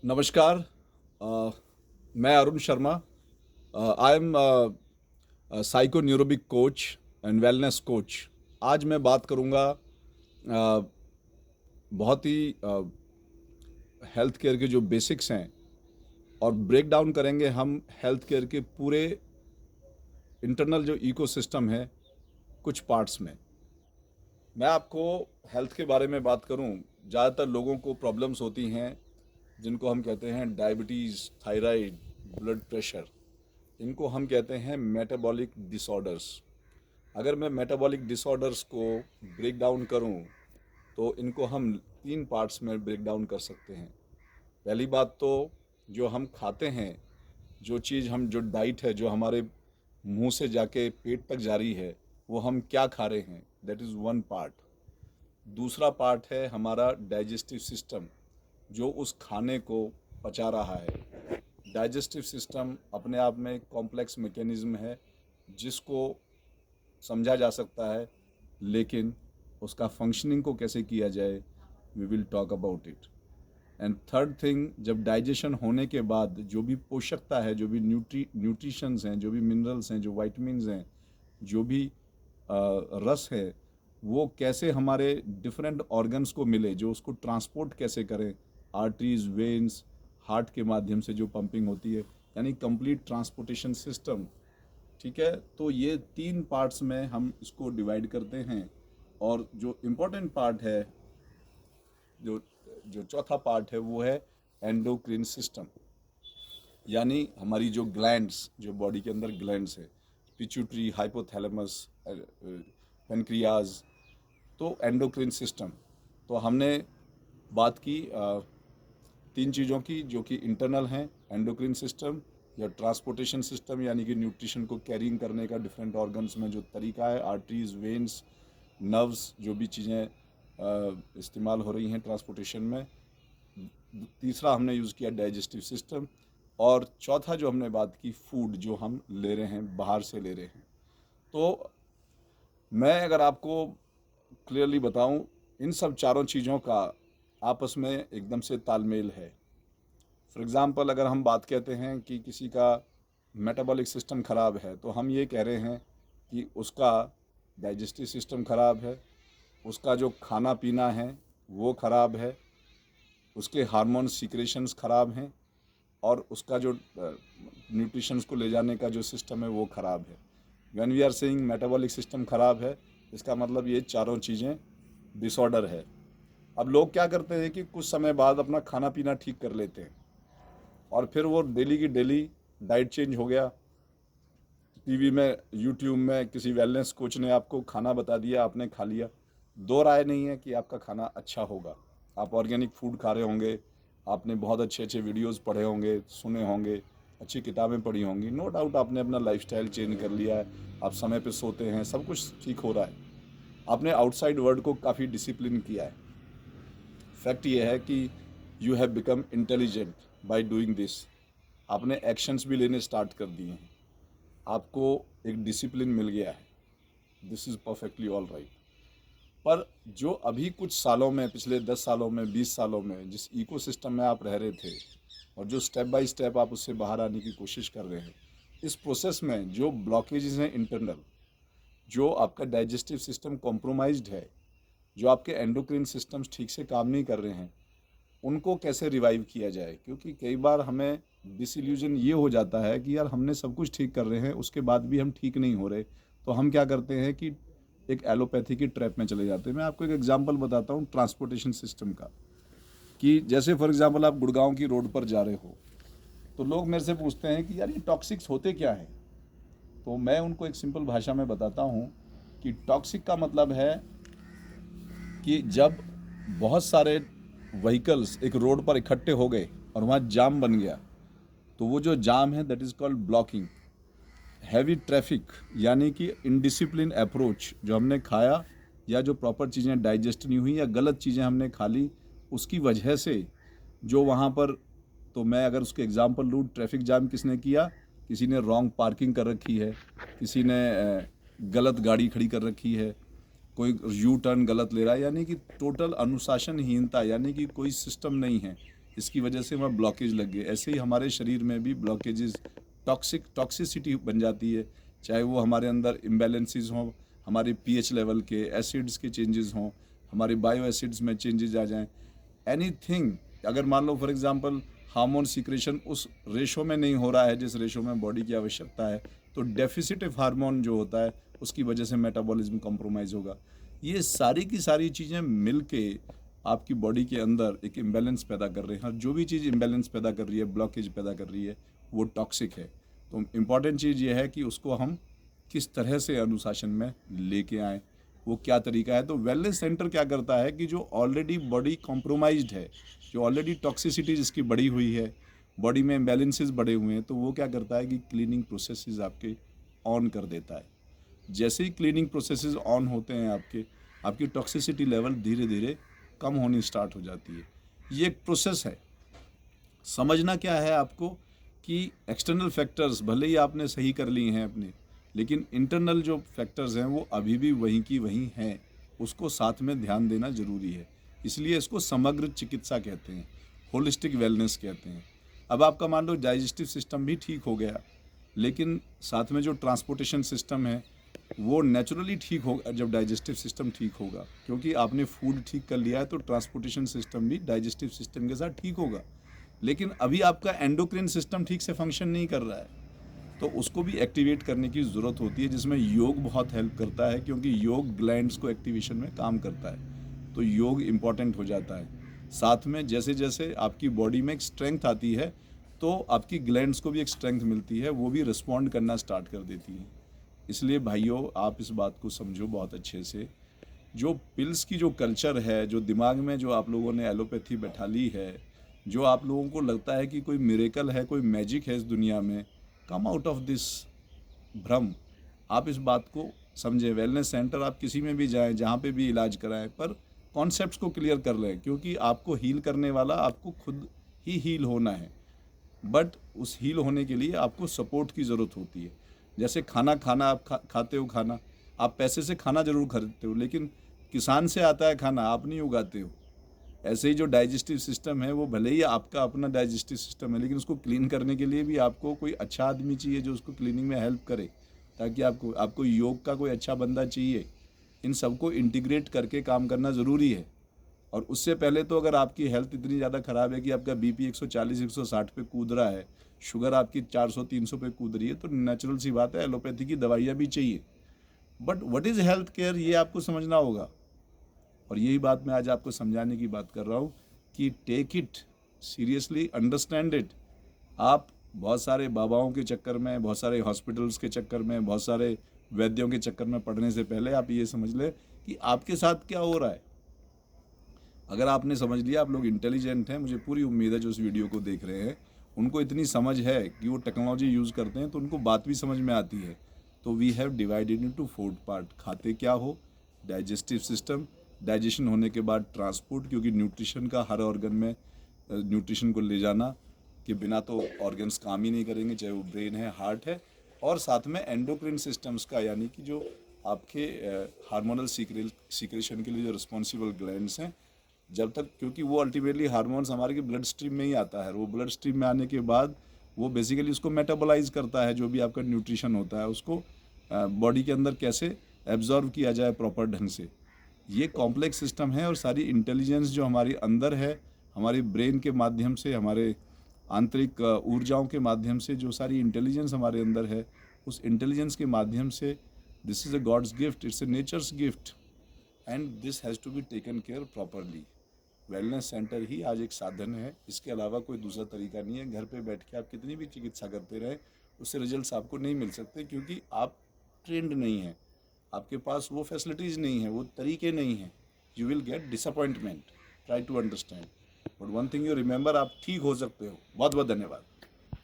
नमस्कार। मैं Arun Sharma. I am psycho neurobic coach and wellness coach. आज मैं बात करूंगा बहुत ही हेल्थ केयर के जो बेसिक्स हैं और ब्रेक डाउन करेंगे हम हेल्थ केयर के पूरे इंटरनल जो इकोसिस्टम है कुछ पार्ट्स में। मैं आपको हेल्थ के बारे में बात करूं, ज़्यादातर लोगों को प्रॉब्लम्स होती हैं जिनको हम कहते हैं डायबिटीज़, थायराइड, ब्लड प्रेशर। इनको हम कहते हैं मेटाबॉलिक डिसऑर्डर्स। अगर मैं मेटाबॉलिक डिसऑर्डर्स को ब्रेक डाउन करूं तो इनको हम तीन पार्ट्स में ब्रेक डाउन कर सकते हैं। पहली बात तो जो हम खाते हैं, जो चीज़ हम जो डाइट है जो हमारे मुंह से जाके पेट तक जा रही है, वो हम क्या खा रहे हैं, दैट इज़ वन पार्ट। दूसरा पार्ट है हमारा डाइजेस्टिव सिस्टम, जो उस खाने को पचा रहा है। डाइजेस्टिव सिस्टम अपने आप में एक कॉम्प्लेक्स मैकेनिज्म है जिसको समझा जा सकता है, लेकिन उसका फंक्शनिंग को कैसे किया जाए, we will talk about it. And third thing, जब डाइजेशन होने के बाद जो भी पोषकता है, जो भी न्यूट्रिशंस हैं, जो भी मिनरल्स हैं, जो वाइटमिन्स हैं, जो भी रस है, वो कैसे हमारे डिफरेंट ऑर्गन्स को मिले, जो उसको ट्रांसपोर्ट कैसे करें, आर्टरीज, वेन्स, हार्ट के माध्यम से जो पंपिंग होती है, यानी कंप्लीट ट्रांसपोर्टेशन सिस्टम। ठीक है, तो ये तीन पार्ट्स में हम इसको डिवाइड करते हैं। और जो इम्पोर्टेंट पार्ट है, जो जो चौथा पार्ट है, वो है एंडोक्रिन सिस्टम, यानी हमारी जो ग्लैंड्स, जो बॉडी के अंदर ग्लैंड्स है, पिट्यूटरी, हाइपोथैलेमस, पेनक्रियाज, तो एंडोक्रिन सिस्टम। तो हमने बात की तीन चीज़ों की जो कि इंटरनल हैं। एंडोक्रिन सिस्टम या ट्रांसपोर्टेशन सिस्टम, यानी कि न्यूट्रिशन को कैरिंग करने का डिफरेंट ऑर्गन्स में जो तरीका है, आर्टरीज, वेन्स, नर्व्स, जो भी चीज़ें इस्तेमाल हो रही हैं ट्रांसपोर्टेशन में। तीसरा हमने यूज़ किया डाइजेस्टिव सिस्टम। और चौथा जो हमने बात की, फूड जो हम ले रहे हैं, बाहर से ले रहे हैं। तो मैं अगर आपको क्लियरली बताऊं, इन सब चारों चीज़ों का आपस में एकदम से तालमेल है। फॉर एग्ज़ाम्पल, अगर हम बात कहते हैं कि किसी का मेटाबॉलिक सिस्टम ख़राब है, तो हम ये कह रहे हैं कि उसका डाइजेस्टिव सिस्टम ख़राब है, उसका जो खाना पीना है वो ख़राब है, उसके हार्मोन सीक्रेशंस ख़राब हैं, और उसका जो न्यूट्रिशंस को ले जाने का जो सिस्टम है वो ख़राब है। When we are saying metabolic system ख़राब है, इसका मतलब ये चारों चीज़ें डिसऑर्डर है। अब लोग क्या करते हैं कि कुछ समय बाद अपना खाना पीना ठीक कर लेते हैं, और फिर वो डेली की डेली डाइट चेंज हो गया, टीवी में, यूट्यूब में किसी वेलनेस कोच ने आपको खाना बता दिया, आपने खा लिया। दो राय नहीं है कि आपका खाना अच्छा होगा। आप ऑर्गेनिक फूड खा रहे होंगे, आपने बहुत अच्छे अच्छे वीडियोस पढ़े होंगे, सुने होंगे, अच्छी किताबें पढ़ी होंगी, नो डाउट आपने अपना लाइफस्टाइल चेंज कर लिया है, आप समय पे सोते हैं, सब कुछ ठीक हो रहा है, आपने आउटसाइड वर्ल्ड को काफ़ी डिसिप्लिन किया है। फैक्ट ये है कि you have become intelligent by doing this. आपने एक्शंस भी लेने स्टार्ट कर दिए हैं, आपको एक डिसिप्लिन मिल गया है, this is perfectly all right. पर जो अभी कुछ सालों में, पिछले 10 सालों में, 20 सालों में जिस इकोसिस्टम में आप रह रहे थे, और जो स्टेप बाय स्टेप आप उससे बाहर आने की कोशिश कर रहे हैं, इस प्रोसेस में जो ब्लॉकेजेस हैं इंटरनल, जो आपका डाइजेस्टिव सिस्टम कॉम्प्रोमाइज्ड है, जो आपके एंडोक्रिन सिस्टम्स ठीक से काम नहीं कर रहे हैं, उनको कैसे रिवाइव किया जाए। क्योंकि कई बार हमें डिसइल्यूजन ये हो जाता है कि यार हमने सब कुछ ठीक कर रहे हैं, उसके बाद भी हम ठीक नहीं हो रहे, तो हम क्या करते हैं कि एक एलोपैथी की ट्रैप में चले जाते हैं। मैं आपको एक एग्जांपल बताता हूँ ट्रांसपोर्टेशन सिस्टम का, कि जैसे फॉर एग्जांपल आप गुड़गांव की रोड पर जा रहे हो, तो लोग मेरे से पूछते हैं कि यार ये टॉक्सिक्स होते क्या हैं। तो मैं उनको एक सिंपल भाषा में बताता हूँ कि टॉक्सिक का मतलब है कि जब बहुत सारे व्हीकल्स एक रोड पर इकट्ठे हो गए और वहाँ जाम बन गया, तो वो जो जाम है that is called blocking. Heavy traffic, यानी कि इनडिसिप्लिन अप्रोच, जो हमने खाया या जो प्रॉपर चीज़ें डाइजेस्ट नहीं हुई या गलत चीज़ें हमने खा ली, उसकी वजह से जो वहाँ पर, तो मैं अगर उसके एग्जांपल लूँ, ट्रैफिक जाम किसने किया, किसी ने रॉन्ग पार्किंग कर रखी है, किसी ने गलत गाड़ी खड़ी कर रखी है, कोई यू टर्न गलत ले रहा है, यानी कि टोटल अनुशासनहीनता, यानी कि कोई सिस्टम नहीं है। इसकी वजह से वहाँ ब्लॉकेज लग गए। ऐसे ही हमारे शरीर में भी ब्लॉकेजेस, टॉक्सिसिटी बन जाती है, चाहे वो हमारे अंदर इम्बैलेंसेस हों, हमारे पीएच लेवल के, एसिड्स के चेंजेस हों, हमारे बायो एसिड्स में चेंजेस आ जाएं, एनीथिंग। अगर मान लो फॉर एग्जांपल हार्मोन सीक्रेशन उस रेशो में नहीं हो रहा है जिस रेशो में बॉडी की आवश्यकता है, तो डेफिसिट ऑफ हार्मोन जो होता है उसकी वजह से मेटाबॉलिज्म कॉम्प्रोमाइज़ होगा। ये सारी की सारी चीज़ें मिल के आपकी बॉडी के अंदर एक इम्बैलेंस पैदा कर रहे हैं, और जो भी चीज़ इम्बैलेंस पैदा कर रही है, ब्लॉकेज पैदा कर रही है, वो टॉक्सिक है। तो इम्पॉर्टेंट चीज़ ये है कि उसको हम किस तरह से अनुशासन में लेके आएँ, वो क्या तरीका है। तो वेलनेस सेंटर क्या करता है कि जो ऑलरेडी बॉडी कॉम्प्रोमाइज्ड है, जो ऑलरेडी टॉक्सिसिटी जिसकी बढ़ी हुई है, बॉडी में इम्बैलेंसेस बढ़े हुए हैं, तो वो क्या करता है कि क्लीनिंग प्रोसेसेस आपके ऑन कर देता है। जैसे ही क्लीनिंग प्रोसेसेस ऑन होते हैं आपकी टॉक्सिसिटी लेवल धीरे धीरे कम होनी स्टार्ट हो जाती है। ये एक प्रोसेस है। समझना क्या है आपको कि एक्सटर्नल फैक्टर्स भले ही आपने सही कर लिए हैं अपने, लेकिन इंटरनल जो फैक्टर्स हैं वो अभी भी वहीं की वहीं हैं, उसको साथ में ध्यान देना ज़रूरी है। इसलिए इसको समग्र चिकित्सा कहते हैं, होलिस्टिक वेलनेस कहते हैं। अब आपका मान लो डाइजेस्टिव सिस्टम भी ठीक हो गया, लेकिन साथ में जो ट्रांसपोर्टेशन सिस्टम है वो नेचुरली ठीक होगा जब डाइजेस्टिव सिस्टम ठीक होगा, क्योंकि आपने फूड ठीक कर लिया है तो ट्रांसपोर्टेशन सिस्टम भी डाइजेस्टिव सिस्टम के साथ ठीक होगा। लेकिन अभी आपका एंडोक्रिन सिस्टम ठीक से फंक्शन नहीं कर रहा है, तो उसको भी एक्टिवेट करने की ज़रूरत होती है, जिसमें योग बहुत हेल्प करता है, क्योंकि योग ग्लैंड्स को एक्टिवेशन में काम करता है। तो योग इम्पॉर्टेंट हो जाता है। साथ में जैसे जैसे आपकी बॉडी में एक स्ट्रेंथ आती है, तो आपकी ग्लैंड्स को भी एक स्ट्रेंथ मिलती है, वो भी रिस्पॉन्ड करना स्टार्ट कर देती है। इसलिए भाइयों, आप इस बात को समझो बहुत अच्छे से। जो पिल्स की जो कल्चर है, जो दिमाग में जो आप लोगों ने एलोपैथी बैठा ली है, जो आप लोगों को लगता है कि कोई मिरेकल है, कोई मैजिक है इस दुनिया में, कम आउट ऑफ दिस भ्रम। आप इस बात को समझें। वेलनेस सेंटर आप किसी में भी जाएं, जहाँ पे भी इलाज कराएं, पर कॉन्सेप्ट्स को क्लियर कर लें, क्योंकि आपको हील करने वाला आपको खुद ही हील होना है। बट उस हील होने के लिए आपको सपोर्ट की ज़रूरत होती है। जैसे खाना आप खाते हो, खाना आप पैसे से खाना ज़रूर खरीदते हो, लेकिन किसान से आता है खाना, आप नहीं उगाते हो। ऐसे ही जो डाइजेस्टिव सिस्टम है, वो भले ही आपका अपना डाइजेस्टिव सिस्टम है, लेकिन उसको क्लीन करने के लिए भी आपको कोई अच्छा आदमी चाहिए जो उसको क्लीनिंग में हेल्प करे, ताकि आपको योग का कोई अच्छा बंदा चाहिए। इन सबको इंटीग्रेट करके काम करना ज़रूरी है। और उससे पहले तो अगर आपकी हेल्थ इतनी ज़्यादा ख़राब है कि आपका बीपी 140 160 पे कूद रहा है, शुगर आपकी 400 300 पे कूद रही है, तो नेचुरल सी बात है एलोपैथी की दवाइयाँ भी चाहिए। But what is health care, ये आपको समझना होगा। और यही बात मैं आज आपको समझाने की बात कर रहा हूँ कि take it seriously, understand it. आप बहुत सारे बाबाओं के चक्कर में, बहुत सारे हॉस्पिटल्स के चक्कर में, बहुत सारे वैद्यों के चक्कर में पड़ने से पहले आप ये समझ लें कि आपके साथ क्या हो रहा है। अगर आपने समझ लिया, आप लोग इंटेलिजेंट हैं, मुझे पूरी उम्मीद है जो इस वीडियो को देख रहे हैं उनको इतनी समझ है कि वो टेक्नोलॉजी यूज़ करते हैं तो उनको बात भी समझ में आती है। तो we have divided into 4 part. खाते क्या हो, डाइजेस्टिव सिस्टम, डाइजेशन होने के बाद ट्रांसपोर्ट, क्योंकि न्यूट्रिशन का हर ऑर्गन में न्यूट्रिशन को ले जाना के बिना तो ऑर्गन्स काम ही नहीं करेंगे, चाहे वो ब्रेन है, हार्ट है। और साथ में एंडोक्रिन सिस्टम्स का, यानी कि जो आपके हार्मोनल सीक्रेशन के लिए जो रिस्पॉन्सिबल ग्लैंड्स हैं, जब तक, क्योंकि वो अल्टीमेटली हार्मोन्स हमारे के ब्लड स्ट्रीम में ही आता है, वो ब्लड स्ट्रीम में आने के बाद वो बेसिकली उसको मेटाबोलाइज करता है, जो भी आपका न्यूट्रिशन होता है उसको बॉडी के अंदर कैसे एब्जॉर्व किया जाए प्रॉपर ढंग से। ये कॉम्प्लेक्स सिस्टम है, और सारी इंटेलिजेंस जो हमारी अंदर है, हमारे ब्रेन के माध्यम से, हमारे आंतरिक ऊर्जाओं के माध्यम से जो सारी इंटेलिजेंस हमारे अंदर है, उस इंटेलिजेंस के माध्यम से, this is a god's gift, it's a nature's gift, and this has to be taken care properly. Wellness centre ही आज एक साधन है, इसके अलावा कोई दूसरा तरीका नहीं है। घर पे बैठ के आप कितनी भी चिकित्सा करते रहें, उससे रिजल्ट्स आपको नहीं मिल सकते, क्योंकि आप ट्रेंड नहीं हैं, आपके पास वो फैसिलिटीज़ नहीं है, वो तरीके नहीं हैं। You will get disappointment. Try to understand, but one thing you remember, आप ठीक हो सकते हो। बहुत बहुत धन्यवाद।